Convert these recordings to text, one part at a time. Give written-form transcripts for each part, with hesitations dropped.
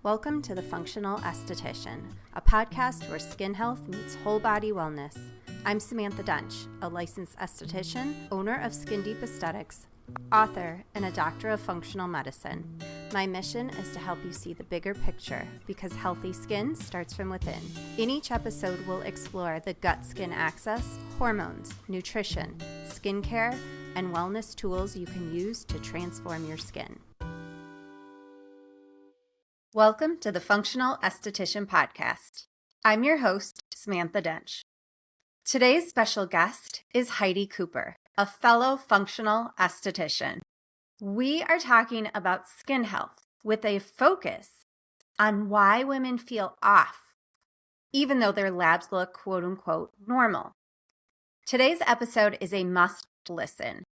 Welcome to the Functional Aesthetician, a podcast where skin health meets whole body wellness. I'm Samantha Dunch, a licensed esthetician, owner of Skin Deep Aesthetics, author, and a doctor of functional medicine. My mission is to help you see the bigger picture because healthy skin starts from within. In each episode, we'll explore the gut-skin axis, hormones, nutrition, skincare, and wellness tools you can use to transform your skin. Welcome to the Functional Aesthetician Podcast. I'm your host, Samantha Dench. Today's special guest is Heidi Cooper, a fellow functional esthetician. We are talking about skin health with a focus on why women feel off, even though their labs look quote-unquote normal. Today's episode is a must listen,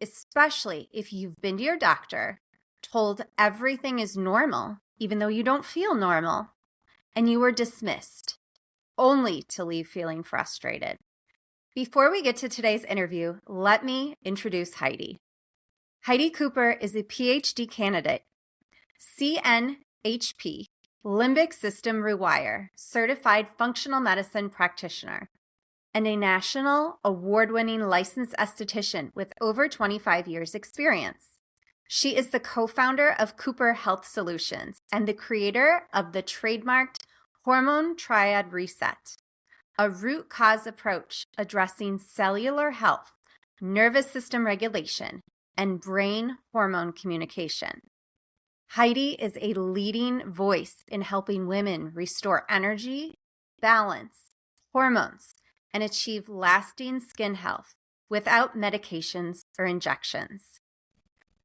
especially if you've been to your doctor, told everything is normal, even though you don't feel normal, and you were dismissed, only to leave feeling frustrated. Before we get to today's interview, let me introduce Heidi. Heidi Cooper is a PhD candidate, CNHP, Limbic System Rewire, certified functional medicine practitioner, and a national award-winning licensed esthetician with over 25 years experience. She is the co-founder of Cooper Health Solutions and the creator of the trademarked Hormone Triad Reset, a root cause approach addressing cellular health, nervous system regulation, and brain hormone communication. Heidi is a leading voice in helping women restore energy, balance, hormones, and achieve lasting skin health without medications or injections.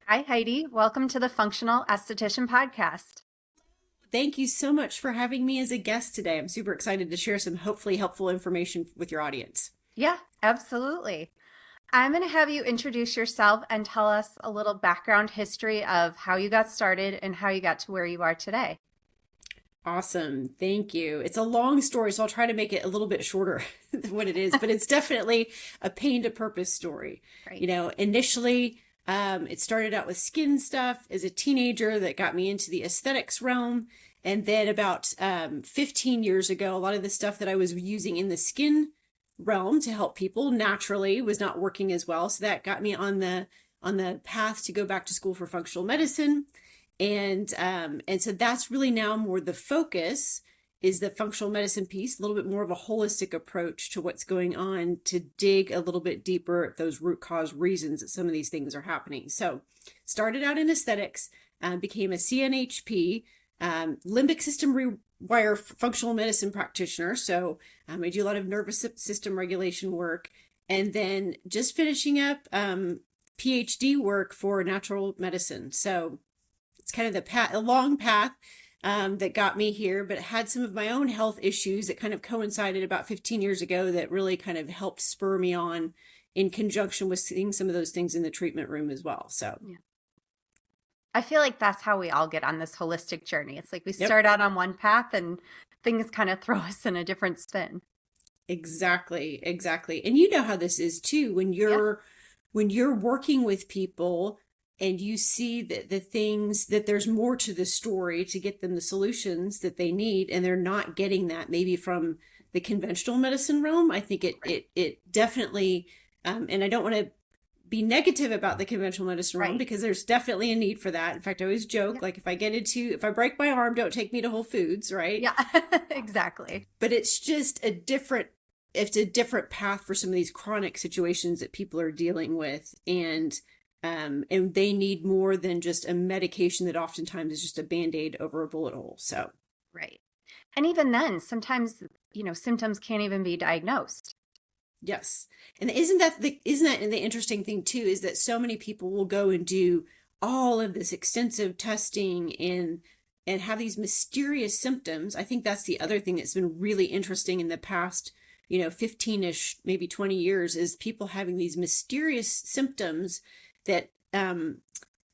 Hi, Heidi. Welcome to the Functional Aesthetician Podcast. Thank you so much for having me as a guest today. I'm super excited to share some hopefully helpful information with your audience. Yeah, absolutely. I'm going to have you introduce yourself and tell us a little background history of how you got started and how you got to where you are today. Awesome. Thank you. It's a long story, so I'll try to make it a little bit shorter than what it is, but it's definitely a pain to purpose story. Right. You know, initially, it started out with skin stuff as a teenager that got me into the aesthetics realm. And then about 15 years ago, a lot of the stuff that I was using in the skin realm to help people naturally was not working as well. So that got me on the path to go back to school for functional medicine. And so that's really now more the focus is the functional medicine piece, a little bit more of a holistic approach to what's going on to dig a little bit deeper at those root cause reasons that some of these things are happening. So started out in aesthetics, became a CNHP, limbic system rewire functional medicine practitioner. So I do a lot of nervous system regulation work, and then just finishing up PhD work for natural medicine. So it's kind of a long path that got me here, but had some of my own health issues that kind of coincided about 15 years ago that really kind of helped spur me on in conjunction with seeing some of those things in the treatment room as well. So yeah. I feel like that's how we all get on this holistic journey. It's like we start out on one path and things kind of throw us in a different spin. Exactly. And you know how this is too, when you're working with people and you see that the things that there's more to the story to get them the solutions that they need, and they're not getting that maybe from the conventional medicine realm. I think it definitely, and I don't want to be negative about the conventional medicine realm because there's definitely a need for that. In fact, I always joke, like if I break my arm, don't take me to Whole Foods, right? Yeah, exactly. But it's just a different path for some of these chronic situations that people are dealing with. And they need more than just a medication that oftentimes is just a Band-Aid over a bullet hole. So, right. And even then, sometimes, symptoms can't even be diagnosed. Yes. And isn't that the interesting thing too, is that so many people will go and do all of this extensive testing and have these mysterious symptoms. I think that's the other thing that's been really interesting in the past, 15-ish, maybe 20 years, is people having these mysterious symptoms that,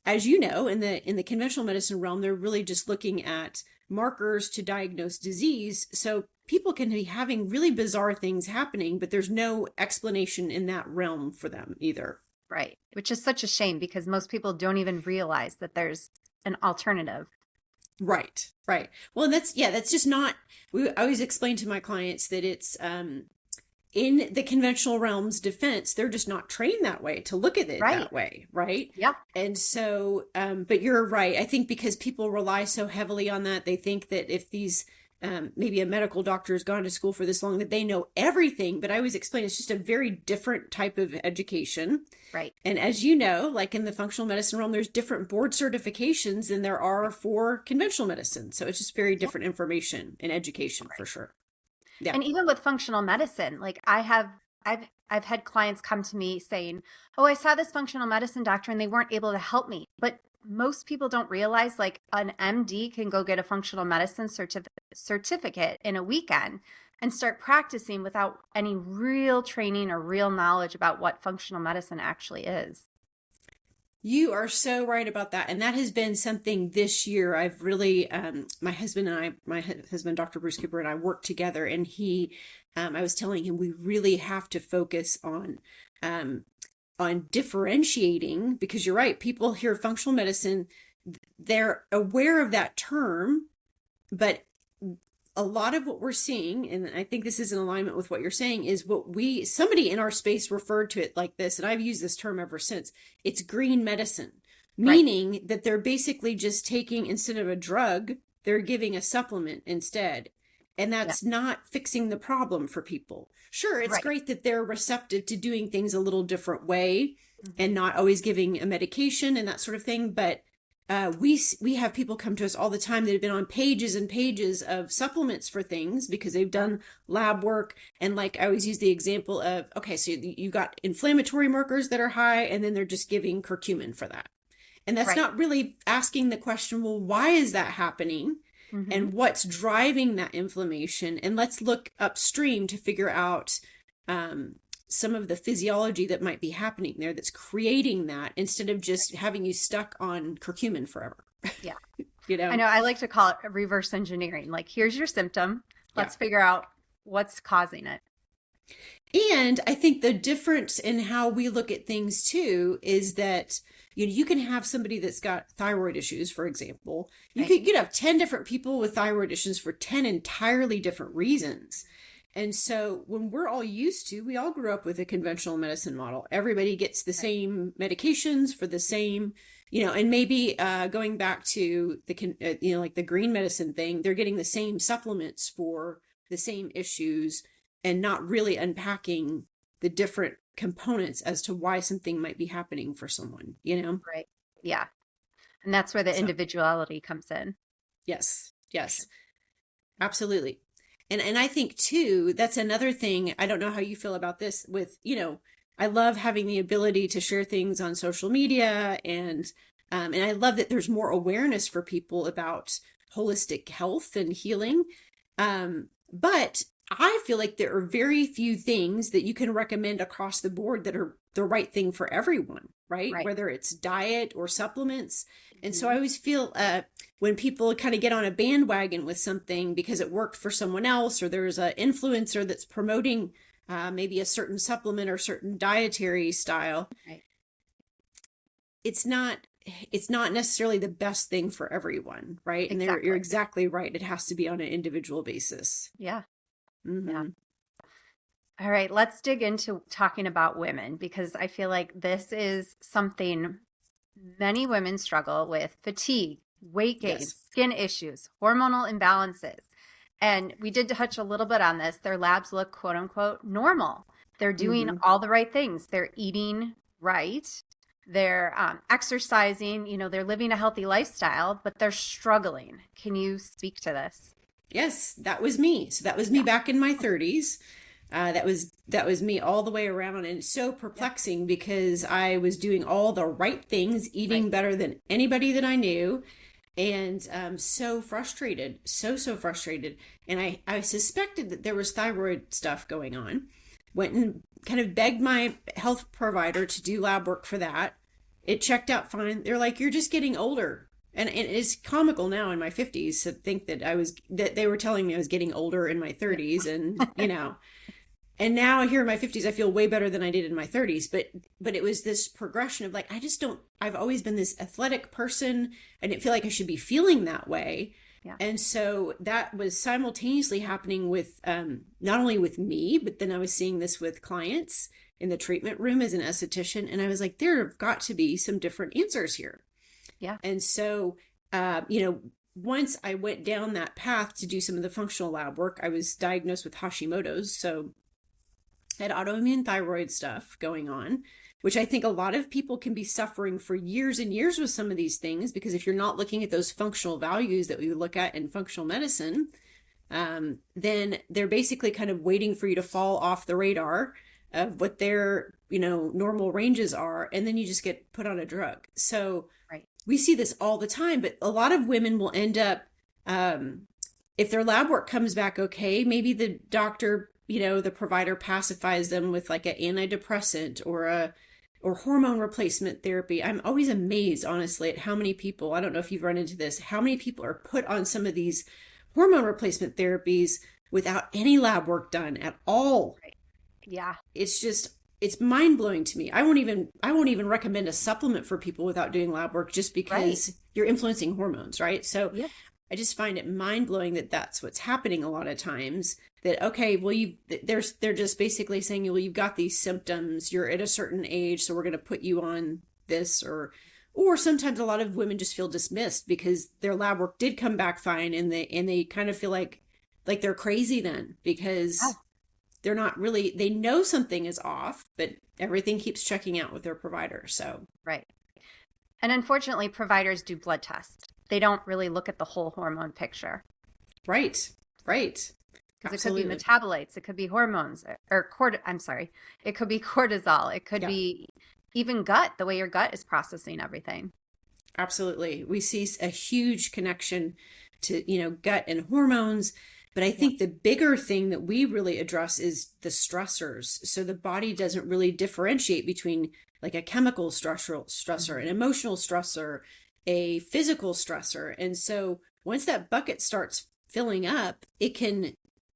as you know, in the conventional medicine realm, they're really just looking at markers to diagnose disease. So people can be having really bizarre things happening, but there's no explanation in that realm for them either. Right. Which is such a shame because most people don't even realize that there's an alternative. Right. Right. Well, that's just not, I always explain to my clients that it's, in the conventional realm's defense, they're just not trained that way to look at it Right. that way. Right. Yep. And so, but you're right. I think because people rely so heavily on that, they think that if these, maybe a medical doctor has gone to school for this long, that they know everything. But I always explain it's just a very different type of education. Right. And as you know, like in the functional medicine realm, there's different board certifications than there are for conventional medicine. So it's just very different information and education for sure. Yeah. And even with functional medicine, like I've had clients come to me saying, "Oh, I saw this functional medicine doctor and they weren't able to help me." But most people don't realize like an MD can go get a functional medicine certificate in a weekend and start practicing without any real training or real knowledge about what functional medicine actually is. You are so right about that. And that has been something this year. I've really, my husband, Dr. Bruce Cooper, and I work together, and I was telling him we really have to focus on differentiating, because you're right. People hear functional medicine, they're aware of that term, but a lot of what we're seeing, and I think this is in alignment with what you're saying, is somebody in our space referred to it like this, and I've used this term ever since. It's green medicine, meaning that they're basically just taking, instead of a drug, they're giving a supplement instead. And that's not fixing the problem for people. Sure, it's great that they're receptive to doing things a little different way and not always giving a medication and that sort of thing, but we have people come to us all the time that have been on pages and pages of supplements for things because they've done lab work. And like I always use the example of, okay, so you got inflammatory markers that are high, and then they're just giving curcumin for that. And that's not really asking the question, well, why is that happening? And what's driving that inflammation? And let's look upstream to figure out some of the physiology that might be happening there that's creating that, instead of just having you stuck on curcumin forever. Yeah. You know, I know, I like to call it reverse engineering. Like, here's your symptom. Let's figure out what's causing it. And I think the difference in how we look at things too is that, you can have somebody that's got thyroid issues, for example. You could have 10 different people with thyroid issues for 10 entirely different reasons. And so when we all grew up with a conventional medicine model. Everybody gets the same medications for the same, and maybe going back to the, like the green medicine thing, they're getting the same supplements for the same issues and not really unpacking the different components as to why something might be happening for someone, Right. Yeah. And that's where the individuality comes in. Yes. Absolutely. And I think too, that's another thing. I don't know how you feel about this with, I love having the ability to share things on social media, and I love that there's more awareness for people about holistic health and healing. But I feel like there are very few things that you can recommend across the board that are the right thing for everyone, right? Whether it's diet or supplements. And so I always feel when people kind of get on a bandwagon with something because it worked for someone else, or there's an influencer that's promoting maybe a certain supplement or certain dietary style, it's not necessarily the best thing for everyone, right? And you're exactly right. It has to be on an individual basis. Yeah. Yeah. All right, let's dig into talking about women, because I feel like this is something many women struggle with: fatigue, weight gain, skin issues, hormonal imbalances. And we did touch a little bit on this. Their labs look, quote unquote, normal. They're doing all the right things. They're eating right. They're exercising, they're living a healthy lifestyle, but they're struggling. Can you speak to this? Yes, that was me. So that was me back in my 30s. That was me all the way around. And it's so perplexing because I was doing all the right things, eating better than anybody that I knew, and so frustrated, so frustrated. And I suspected that there was thyroid stuff going on. Went and kind of begged my health provider to do lab work for that. It checked out fine. They're like, you're just getting older. And it's comical now in my 50s to think that they were telling me I was getting older in my 30s. And, And now here in my 50s, I feel way better than I did in my 30s. But it was this progression of like, I've always been this athletic person. I didn't feel like I should be feeling that way. Yeah. And so that was simultaneously happening with not only with me, but then I was seeing this with clients in the treatment room as an esthetician. And I was like, there have got to be some different answers here. Yeah. And so, once I went down that path to do some of the functional lab work, I was diagnosed with Hashimoto's. So I had autoimmune thyroid stuff going on, which I think a lot of people can be suffering for years and years with some of these things, because if you're not looking at those functional values that we look at in functional medicine, then they're basically kind of waiting for you to fall off the radar of what their, normal ranges are. And then you just get put on a drug. So right. We see this all the time, but a lot of women will end up, if their lab work comes back okay, maybe the doctor, the provider pacifies them with like an antidepressant or hormone replacement therapy. I'm always amazed, honestly, at how many people, I don't know if you've run into this, how many people are put on some of these hormone replacement therapies without any lab work done at all. Right. Yeah. It's mind blowing to me. I won't even recommend a supplement for people without doing lab work, just because you're influencing hormones, right? So yeah. I just find it mind blowing that that's what's happening a lot of times. That, okay, well, they're just basically saying, well, you've got these symptoms, you're at a certain age, so we're going to put you on this, or sometimes a lot of women just feel dismissed because their lab work did come back fine, and they kind of feel like they're crazy then, because they're not really, they know something is off, but everything keeps checking out with their provider. So right. And unfortunately, providers do blood tests. They don't really look at the whole hormone picture. Right. Because it could be metabolites, it could be hormones, or it could be cortisol, it could be even gut, the way your gut is processing everything. Absolutely. We see a huge connection to, gut and hormones. But I think the bigger thing that we really address is the stressors. So the body doesn't really differentiate between like a chemical stressor, an emotional stressor, a physical stressor. And so once that bucket starts filling up, it can,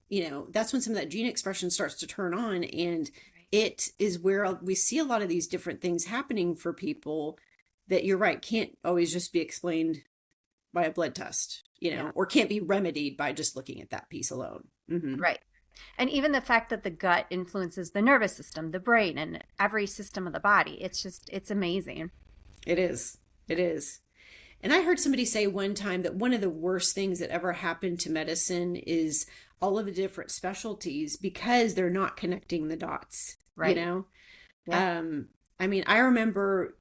that's when some of that gene expression starts to turn on. And it is where we see a lot of these different things happening for people that, you're right, can't always just be explained by a blood test, or can't be remedied by just looking at that piece alone. Mm-hmm. Right. And even the fact that the gut influences the nervous system, the brain, and every system of the body. It's amazing. It is. And I heard somebody say one time that one of the worst things that ever happened to medicine is all of the different specialties, because they're not connecting the dots, right. Yeah. I remember,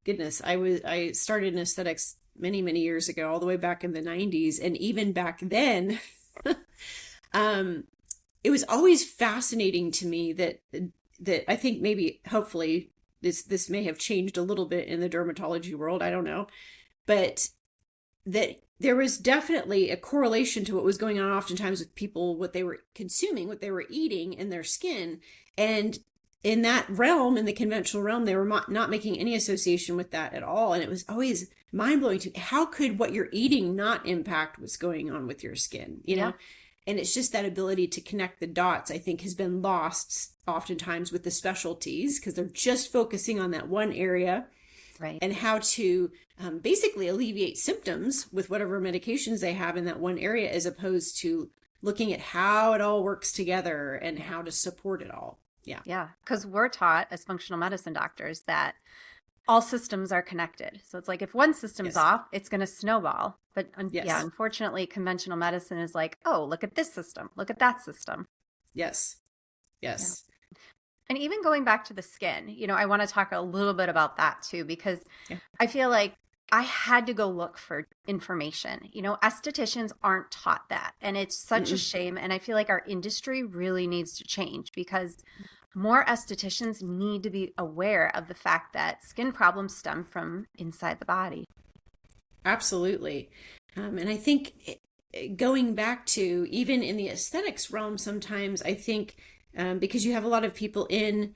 goodness, I started in aesthetics many, many years ago, all the way back in the 90s. And even back then, it was always fascinating to me that I think maybe, hopefully, this may have changed a little bit in the dermatology world. I don't know. But that there was definitely a correlation to what was going on oftentimes with people, what they were consuming, what they were eating in their skin. And in that realm, in the conventional realm, they were not making any association with that at all. And it was always mind-blowing to me. How could what you're eating not impact what's going on with your skin, know? And it's just that ability to connect the dots, I think, has been lost oftentimes with the specialties, because they're just focusing on that one area. Right. And how to basically alleviate symptoms with whatever medications they have in that one area, as opposed to looking at how it all works together and how to support it all. Yeah. Yeah. Because we're taught as functional medicine doctors that all systems are connected. So it's like if one system's off, it's going to snowball. But unfortunately, conventional medicine is like, oh, look at this system. Look at that system. Yes. Yeah. And even going back to the skin, I want to talk a little bit about that too, because I feel like I had to go look for information. Estheticians aren't taught that. And it's such a shame. And I feel like our industry really needs to change, because more estheticians need to be aware of the fact that skin problems stem from inside the body. Absolutely. And I think going back to even in the aesthetics realm, sometimes I think because you have a lot of people in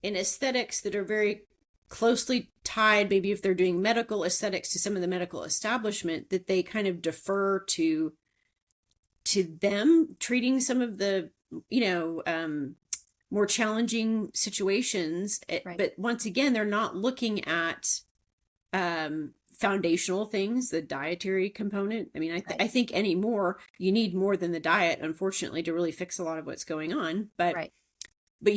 aesthetics that are very closely tied, maybe if they're doing medical aesthetics, to some of the medical establishment, that they kind of defer to to them treating some of the, more challenging situations. Right. But once again, they're not looking at foundational things, the dietary component. I mean, I think anymore, you need more than the diet, unfortunately, to really fix a lot of what's going on. But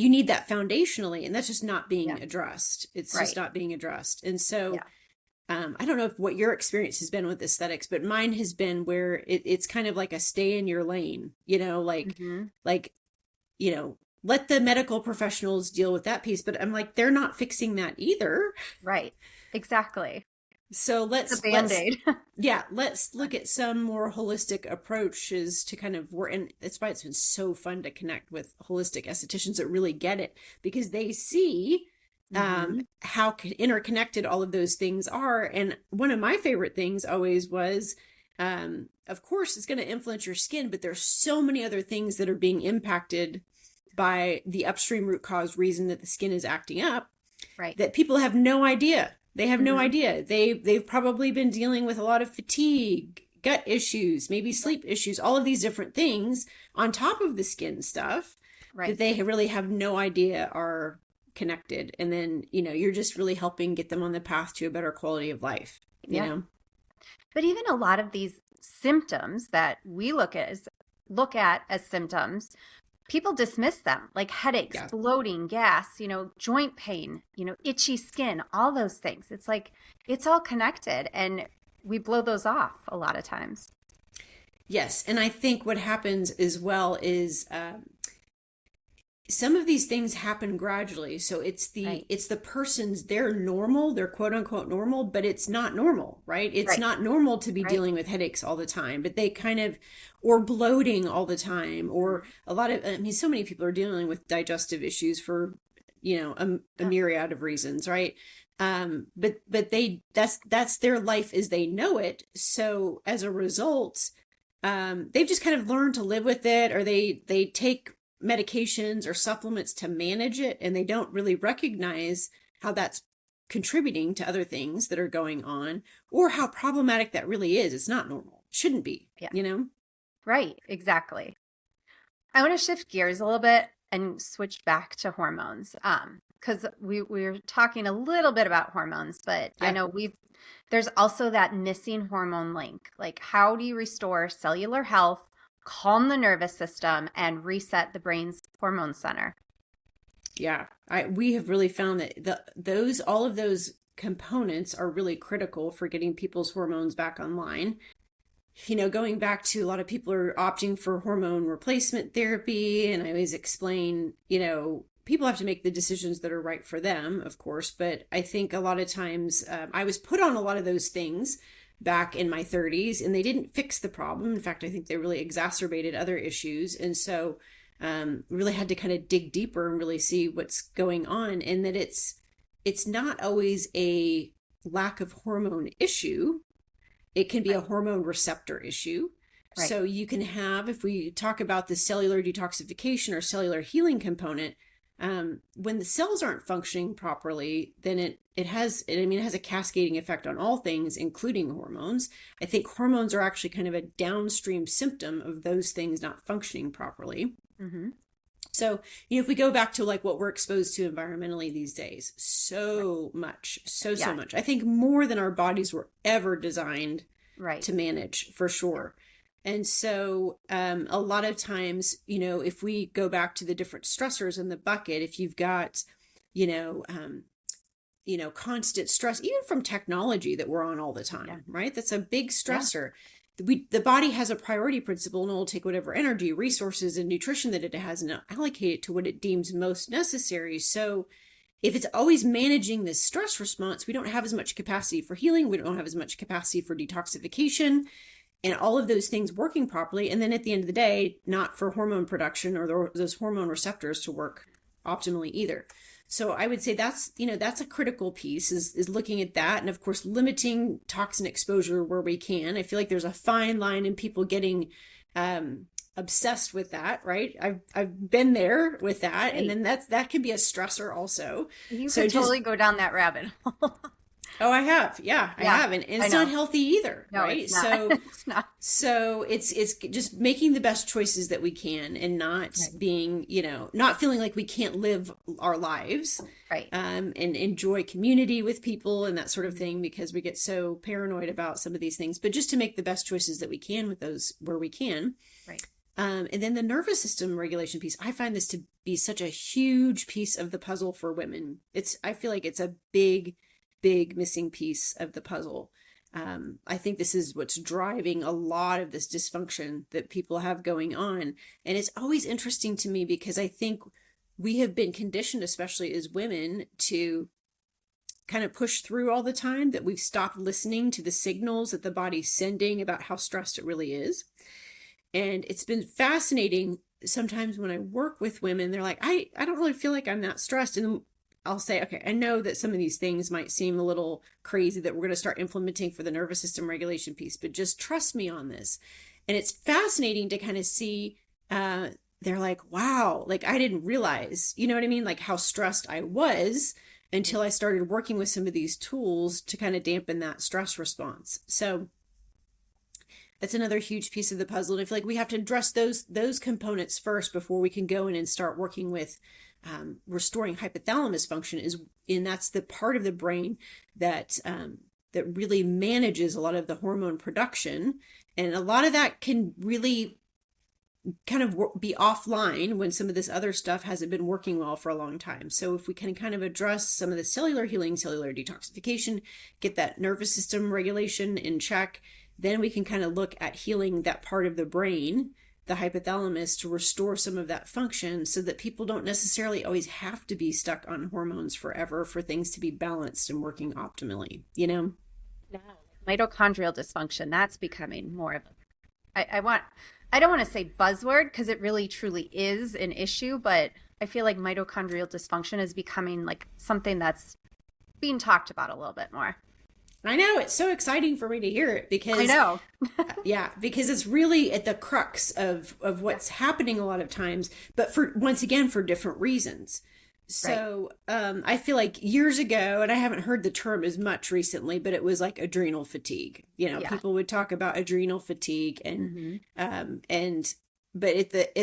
you need that foundationally, and that's just not being addressed. It's just not being addressed. And so I don't know what your experience has been with aesthetics, but mine has been where it's kind of like a stay in your lane, let the medical professionals deal with that piece. But I'm like, they're not fixing that either. Right. Exactly. So let's Band-Aid. Let's look at some more holistic approaches to kind of work. And that's why it's been so fun to connect with holistic estheticians that really get it, because they see how interconnected all of those things are. And one of my favorite things always was, of course, it's going to influence your skin, but there's so many other things that are being impacted by the upstream root cause reason that the skin is acting up, that people have no idea. They have no idea. They've probably been dealing with a lot of fatigue, gut issues, maybe sleep issues, all of these different things on top of the skin stuff that they really have no idea are connected. And then, you're just really helping get them on the path to a better quality of life, you know? But even a lot of these symptoms that we look at as symptoms, people dismiss them, like headaches, bloating, gas, joint pain, itchy skin, all those things. It's like, it's all connected, and we blow those off a lot of times. Yes. And I think what happens as well is some of these things happen gradually. So it's the person's, they're normal, they're quote unquote normal, but it's not normal, right? It's not normal to be dealing with headaches all the time, but they kind of, or bloating all the time, or a lot of, so many people are dealing with digestive issues for, a myriad of reasons, right? But that's their life as they know it. So as a result, they've just kind of learned to live with it, or they take medications or supplements to manage it, and they don't really recognize how that's contributing to other things that are going on, or how problematic that really is. It's not normal. It shouldn't be, Right. Exactly. I want to shift gears a little bit and switch back to hormones. Because we were talking a little bit about hormones, but I know there's also that missing hormone link. Like, how do you restore cellular health, calm the nervous system, and reset the brain's hormone center? Yeah, we have really found that all of those components are really critical for getting people's hormones back online. Going back to, a lot of people are opting for hormone replacement therapy, and I always explain, people have to make the decisions that are right for them, of course, but I think a lot of times I was put on a lot of those things back in my 30s, and they didn't fix the problem. In fact, I think they really exacerbated other issues. And so really had to kind of dig deeper and really see what's going on, and that it's not always a lack of hormone issue. It can be a hormone receptor issue. Right. So you can have, if we talk about the cellular detoxification or cellular healing component, when the cells aren't functioning properly, then it has a cascading effect on all things, including hormones. I think hormones are actually kind of a downstream symptom of those things not functioning properly. Mm-hmm. So, if we go back to like what we're exposed to environmentally these days, so much. I think more than our bodies were ever designed to manage, for sure. And so a lot of times, if we go back to the different stressors in the bucket, if you've got, constant stress, even from technology that we're on all the time, right? That's a big stressor. The body has a priority principle, and it will take whatever energy, resources, and nutrition that it has and allocate it to what it deems most necessary. So if it's always managing this stress response, we don't have as much capacity for healing. We don't have as much capacity for detoxification and all of those things working properly. And then at the end of the day, not for hormone production or those hormone receptors to work optimally either. So I would say that's a critical piece is looking at that. And of course, limiting toxin exposure where we can. I feel like there's a fine line in people getting obsessed with that, right? I've been there with that. Right. And then that can be a stressor also. You could totally go down that rabbit hole. Oh, I have. Yeah, I have. And it's not healthy either, no, right? It's not. So It's not. So it's just making the best choices that we can and not being, not feeling like we can't live our lives. Right. And enjoy community with people and that sort of thing, because we get so paranoid about some of these things, but just to make the best choices that we can with those where we can. Right. And then the nervous system regulation piece, I find this to be such a huge piece of the puzzle for women. I feel like it's a big missing piece of the puzzle. I think this is what's driving a lot of this dysfunction that people have going on. And it's always interesting to me because I think we have been conditioned, especially as women, to kind of push through all the time, that we've stopped listening to the signals that the body's sending about how stressed it really is. And it's been fascinating sometimes when I work with women, they're like, I don't really feel like I'm that stressed. And I'll say, okay, I know that some of these things might seem a little crazy that we're going to start implementing for the nervous system regulation piece, but just trust me on this. And it's fascinating to kind of see, they're like, wow, like I didn't realize, you know what I mean? Like how stressed I was until I started working with some of these tools to kind of dampen that stress response. So that's another huge piece of the puzzle. And I feel like we have to address those components first before we can go in and start working with restoring hypothalamus function, and that's the part of the brain that really manages a lot of the hormone production. And a lot of that can really kind of be offline when some of this other stuff hasn't been working well for a long time. So if we can kind of address some of the cellular healing, cellular detoxification, get that nervous system regulation in check, then we can kind of look at healing that part of the brain, the hypothalamus, to restore some of that function so that people don't necessarily always have to be stuck on hormones forever for things to be balanced and working optimally, No. Mitochondrial dysfunction, that's becoming more of I don't want to say buzzword because it really truly is an issue, but I feel like mitochondrial dysfunction is becoming like something that's being talked about a little bit more. I know, it's so exciting for me to hear it because I know. yeah, because it's really at the crux of what's happening a lot of times, but once again for different reasons. So I feel like years ago, and I haven't heard the term as much recently, but it was like adrenal fatigue. People would talk about adrenal fatigue but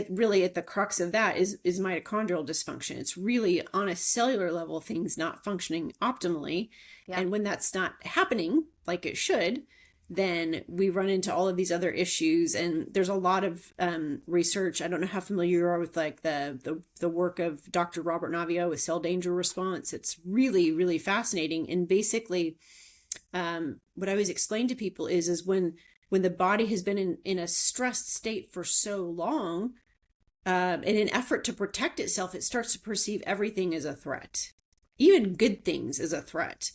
really at the crux of that is mitochondrial dysfunction. It's really on a cellular level, things not functioning optimally. Yeah. And when that's not happening like it should, then we run into all of these other issues. And there's a lot of research. I don't know how familiar you are with like the work of Dr. Robert Navio with cell danger response. It's really, really fascinating. And basically, what I always explain to people is when the body has been in a stressed state for so long, in an effort to protect itself, it starts to perceive everything as a threat, even good things as a threat.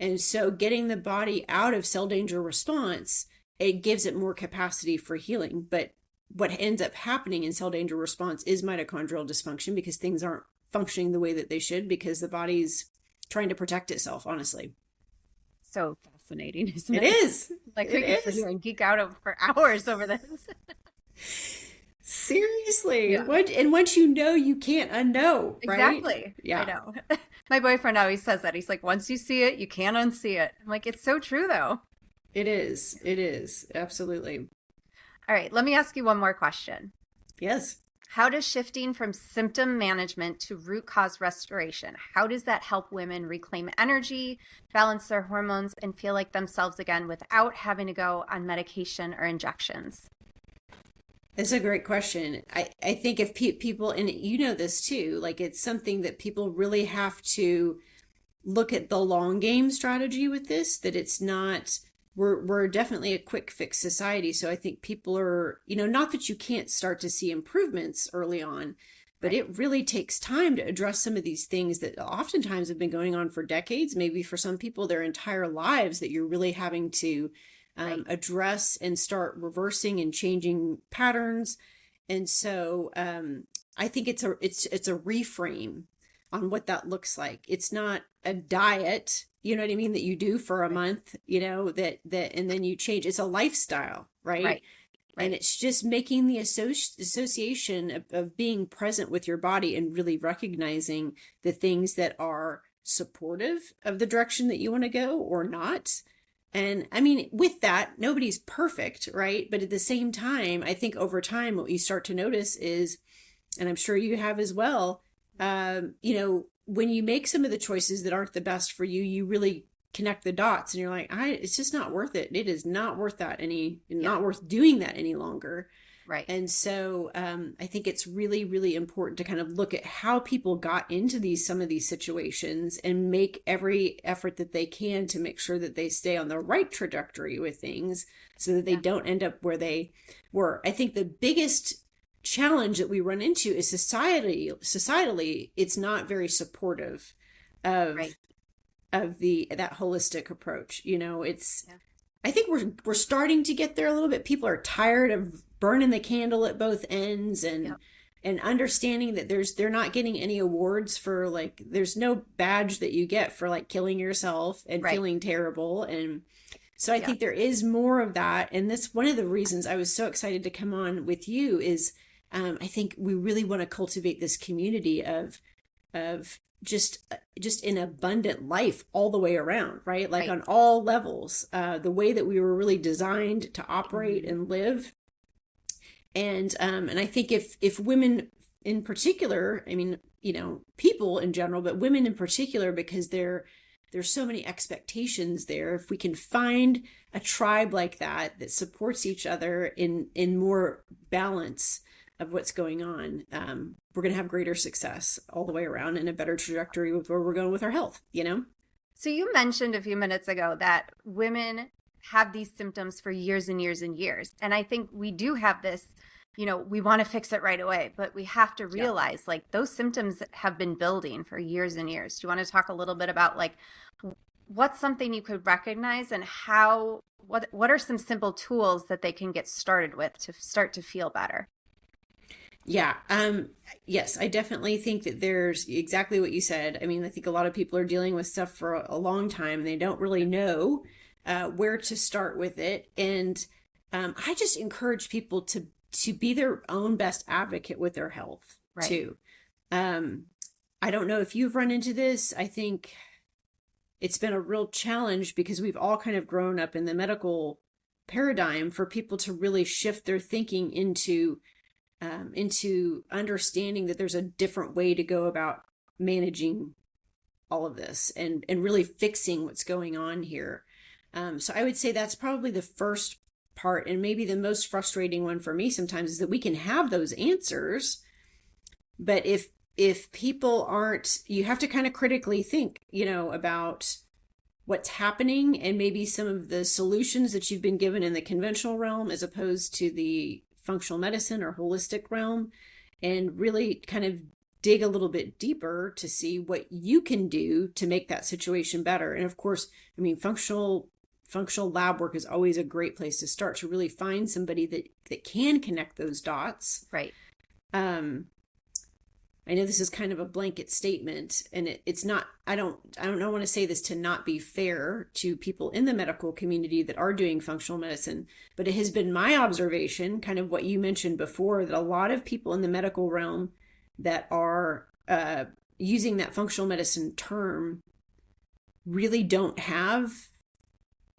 And so getting the body out of cell danger response, it gives it more capacity for healing. But what ends up happening in cell danger response is mitochondrial dysfunction, because things aren't functioning the way that they should, because the body's trying to protect itself, honestly. So fascinating, isn't it? It is. Like we can sit here and geek out for hours over this. Seriously. Yeah. And once you know, you can't unknow, right? Exactly. Yeah. I know. My boyfriend always says that. He's like, once you see it, you can't unsee it. I'm like, it's so true, though. It is. It is. Absolutely. All right. Let me ask you one more question. Yes. How does shifting from symptom management to root cause restoration, how does that help women reclaim energy, balance their hormones, and feel like themselves again without having to go on medication or injections? That's a great question. I think if people, and you know this too, like it's something that people really have to look at the long game strategy with this, that it's not, we're definitely a quick fix society. So I think people are, not that you can't start to see improvements early on, but it really takes time to address some of these things that oftentimes have been going on for decades, maybe for some people their entire lives, that you're really having to address and start reversing and changing patterns. And so I think it's a reframe on what that looks like. It's not a diet, you know what I mean, that you do for a month, that and then you change. It's a lifestyle, right? And it's just making the association of being present with your body and really recognizing the things that are supportive of the direction that you want to go or not. And I mean, with that, nobody's perfect, right? But at the same time, I think over time, what you start to notice is, and I'm sure you have as well, when you make some of the choices that aren't the best for you, you really connect the dots and you're like, it's just not worth it. It is not worth that not worth doing that any longer. Right. And so I think it's really, really important to kind of look at how people got into some of these situations and make every effort that they can to make sure that they stay on the right trajectory with things so that they don't end up where they were. I think the biggest challenge that we run into is societally, it's not very supportive of that holistic approach. I think we're starting to get there a little bit. People are tired of burning the candle at both ends and understanding that they're not getting any awards for, like, there's no badge that you get for like killing yourself and feeling terrible. And so I think there is more of that. And that's one of the reasons I was so excited to come on with you is I think we really want to cultivate this community of just an abundant life all the way around, right? Like on all levels, the way that we were really designed to operate and live. And I think if women in particular, I mean, people in general, but women in particular, because there's so many expectations there. If we can find a tribe like that supports each other in more balance of what's going on, we're going to have greater success all the way around and a better trajectory with where we're going with our health, So you mentioned a few minutes ago that women have these symptoms for years and years and years. And I think we do have this, we want to fix it right away, but we have to realize like those symptoms have been building for years and years. Do you want to talk a little bit about like what's something you could recognize and what are some simple tools that they can get started with to start to feel better? Yeah. Yes, I definitely think that there's exactly what you said. I mean, I think a lot of people are dealing with stuff for a long time and they don't really know where to start with it. And I just encourage people to be their own best advocate with their health too. I don't know if you've run into this. I think it's been a real challenge because we've all kind of grown up in the medical paradigm for people to really shift their thinking into understanding that there's a different way to go about managing all of this and really fixing what's going on here. So I would say that's probably the first part, and maybe the most frustrating one for me sometimes, is that we can have those answers, but if people aren't, you have to kind of critically think, about what's happening and maybe some of the solutions that you've been given in the conventional realm as opposed to the functional medicine or holistic realm, and really kind of dig a little bit deeper to see what you can do to make that situation better. And of course, I mean, functional lab work is always a great place to start, to really find somebody that can connect those dots. Right. I know this is kind of a blanket statement, and it's not, I don't want to say this to not be fair to people in the medical community that are doing functional medicine, but it has been my observation, kind of what you mentioned before, that a lot of people in the medical realm that are using that functional medicine term really don't have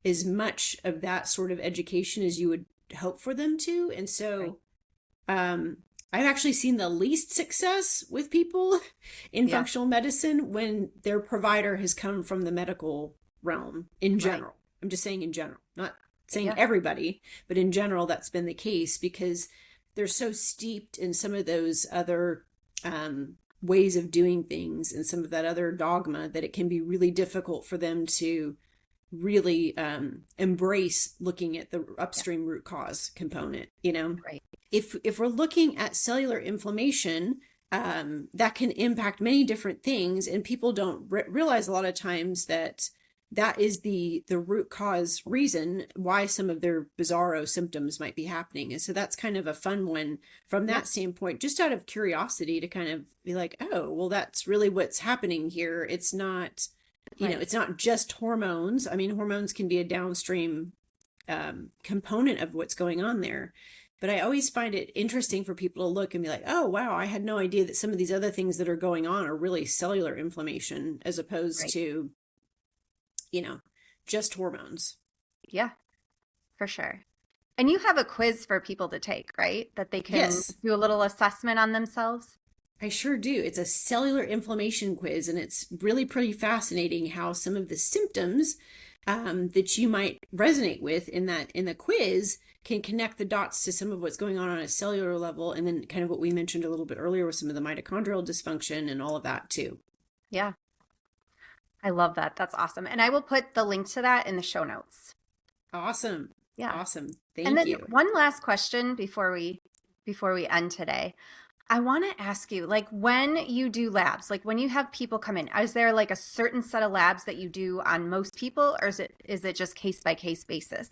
as much of that sort of education as you would hope for them to. And so, I've actually seen the least success with people in functional medicine when their provider has come from the medical realm in general. Right. I'm just saying in general, not saying everybody, but in general, that's been the case because they're so steeped in some of those other ways of doing things and some of that other dogma that it can be really difficult for them to really embrace looking at the upstream root cause component, Right. If we're looking at cellular inflammation, that can impact many different things, and people don't realize a lot of times that is the root cause reason why some of their bizarro symptoms might be happening. And so that's kind of a fun one from that standpoint, just out of curiosity to kind of be like, oh, well, that's really what's happening here. It's not, it's not just hormones. I mean, hormones can be a downstream component of what's going on there. But I always find it interesting for people to look and be like, oh, wow, I had no idea that some of these other things that are going on are really cellular inflammation as opposed to, just hormones. Yeah, for sure. And you have a quiz for people to take, right? That they can do a little assessment on themselves. I sure do. It's a cellular inflammation quiz, and it's really pretty fascinating how some of the symptoms that you might resonate with in the quiz can connect the dots to some of what's going on a cellular level, and then kind of what we mentioned a little bit earlier with some of the mitochondrial dysfunction and all of that too. Yeah. I love that. That's awesome. And I will put the link to that in the show notes. Awesome. Yeah. Awesome. Thank you. And then one last question before we end today. I want to ask you, like, when you do labs, like when you have people come in, is there like a certain set of labs that you do on most people, or is it just case by case basis?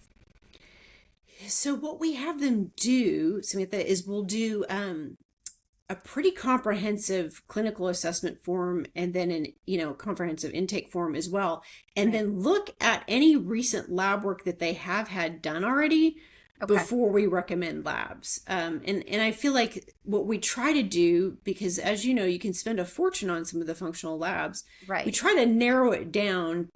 So what we have them do, Samantha, is we'll do a pretty comprehensive clinical assessment form, and then an comprehensive intake form as well, and then look at any recent lab work that they have had done already before we recommend labs. And I feel like what we try to do, because as you know, you can spend a fortune on some of the functional labs. Right. We try to narrow it down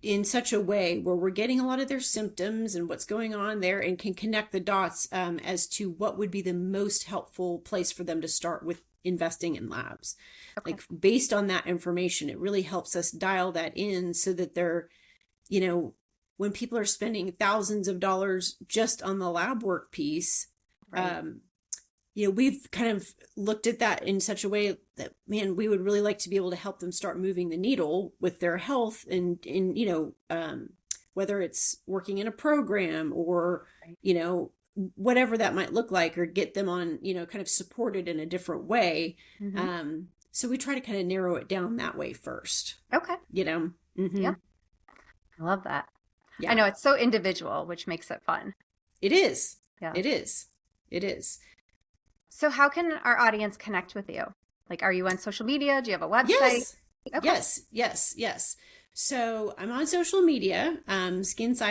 in such a way where we're getting a lot of their symptoms and what's going on there, and can connect the dots as to what would be the most helpful place for them to start with investing in labs. Okay. Like based on that information, it really helps us dial that in so that they're, when people are spending thousands of dollars just on the lab work piece, right. We've kind of looked at that in such a way that, man, we would really like to be able to help them start moving the needle with their health, and whether it's working in a program or, right. Whatever that might look like, or get them on, kind of supported in a different way. Mm-hmm. So we try to kind of narrow it down that way first. Okay. Mm-hmm. Yeah. I love that. Yeah. I know it's so individual, which makes it fun. It is. Yeah. It is. It is. So how can our audience connect with you? Like, are you on social media? Do you have a website? Yes. Okay. Yes. So I'm on social media, _Heidi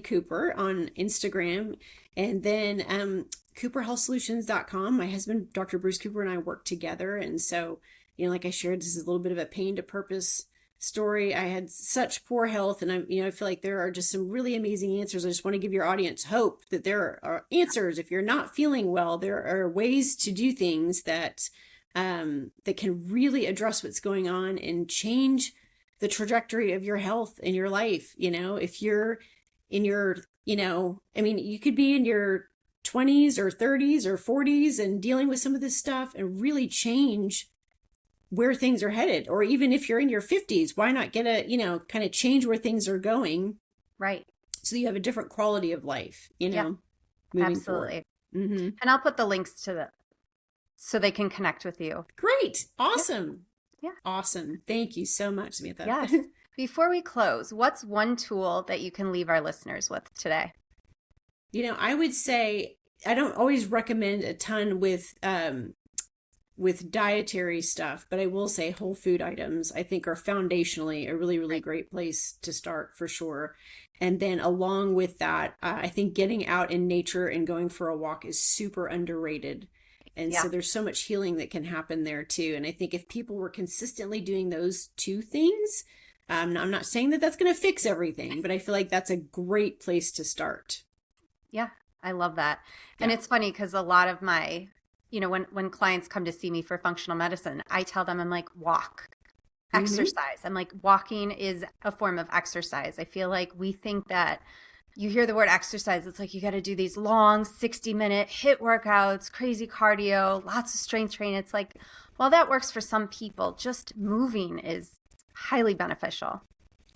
Cooper on Instagram, and then CooperHealthSolutions.com. My husband, Dr. Bruce Cooper, and I work together. And so, like I shared, this is a little bit of a pain to purpose story. I had such poor health, and I feel like there are just some really amazing answers. I just want to give your audience hope that there are answers. If you're not feeling well, there are ways to do things that can really address what's going on and change the trajectory of your health in your life. If you're in your, you could be in your 20s or 30s or 40s and dealing with some of this stuff and really change where things are headed. Or even if you're in your 50s, why not get kind of change where things are going. Right. So you have a different quality of life, moving absolutely. Mm-hmm. And I'll put the links to so they can connect with you. Great. Awesome. Yeah. Awesome. Thank you so much, Samantha. Yes. Before we close, what's one tool that you can leave our listeners with today? I would say I don't always recommend a ton with dietary stuff, but I will say whole food items, I think, are foundationally a really, really great place to start for sure. And then along with that, I think getting out in nature and going for a walk is super underrated. And so there's so much healing that can happen there too. And I think if people were consistently doing those two things, I'm not saying that that's going to fix everything, but I feel like that's a great place to start. Yeah, I love that. And it's funny because a lot of my, when clients come to see me for functional medicine, I tell them, I'm like, walk, exercise. I'm like, walking is a form of exercise. I feel like we think that you hear the word exercise, it's like you got to do these long 60-minute HIIT workouts, crazy cardio, lots of strength training. It's like, well, that works for some people. Just moving is highly beneficial.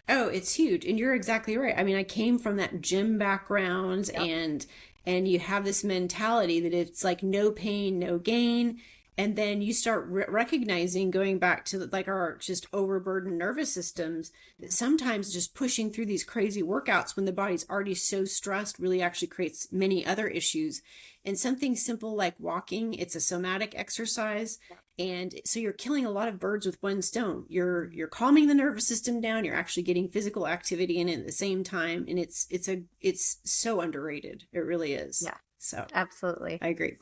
Oh, it's huge. And you're exactly right. I mean, I came from that gym background, and you have this mentality that it's like no pain, no gain. And then you start recognizing, going back to like our just overburdened nervous systems, that sometimes just pushing through these crazy workouts when the body's already so stressed really actually creates many other issues. And something simple like walking, it's a somatic exercise. And so you're killing a lot of birds with one stone. You're calming the nervous system down. You're actually getting physical activity in it at the same time. And it's so underrated. It really is. Yeah. So absolutely. I agree.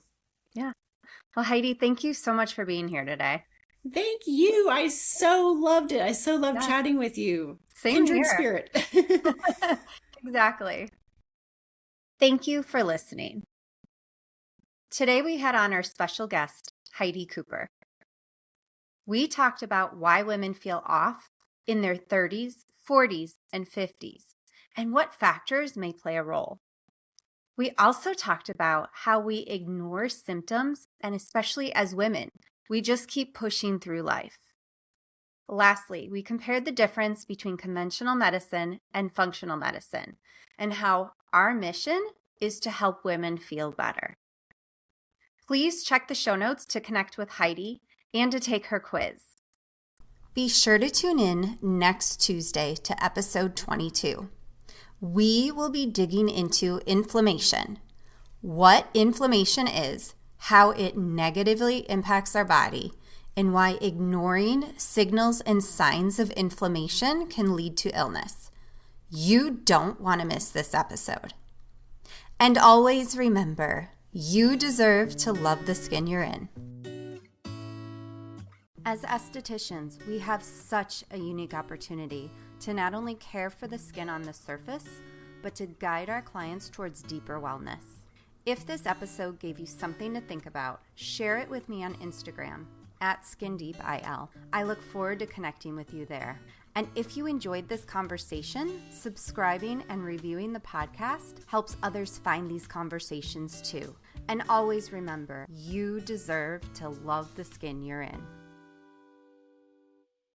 Yeah. Well, Heidi, thank you so much for being here today. Thank you. I so loved it. I so loved chatting with you. Same Kindred here. spirit. Exactly. Thank you for listening. Today we had on our special guest, Heidi Cooper. We talked about why women feel off in their 30s, 40s, and 50s, and what factors may play a role. We also talked about how we ignore symptoms, and especially as women, we just keep pushing through life. Lastly, we compared the difference between conventional medicine and functional medicine, and how our mission is to help women feel better. Please check the show notes to connect with Heidi and to take her quiz. Be sure to tune in next Tuesday to episode 22. We will be digging into inflammation, what inflammation is, how it negatively impacts our body, and why ignoring signals and signs of inflammation can lead to illness. You don't want to miss this episode. And always remember, you deserve to love the skin you're in. As estheticians, we have such a unique opportunity to not only care for the skin on the surface, but to guide our clients towards deeper wellness. If this episode gave you something to think about, share it with me on Instagram @SkinDeepIL. I look forward to connecting with you there. And if you enjoyed this conversation, subscribing and reviewing the podcast helps others find these conversations too. And always remember, you deserve to love the skin you're in.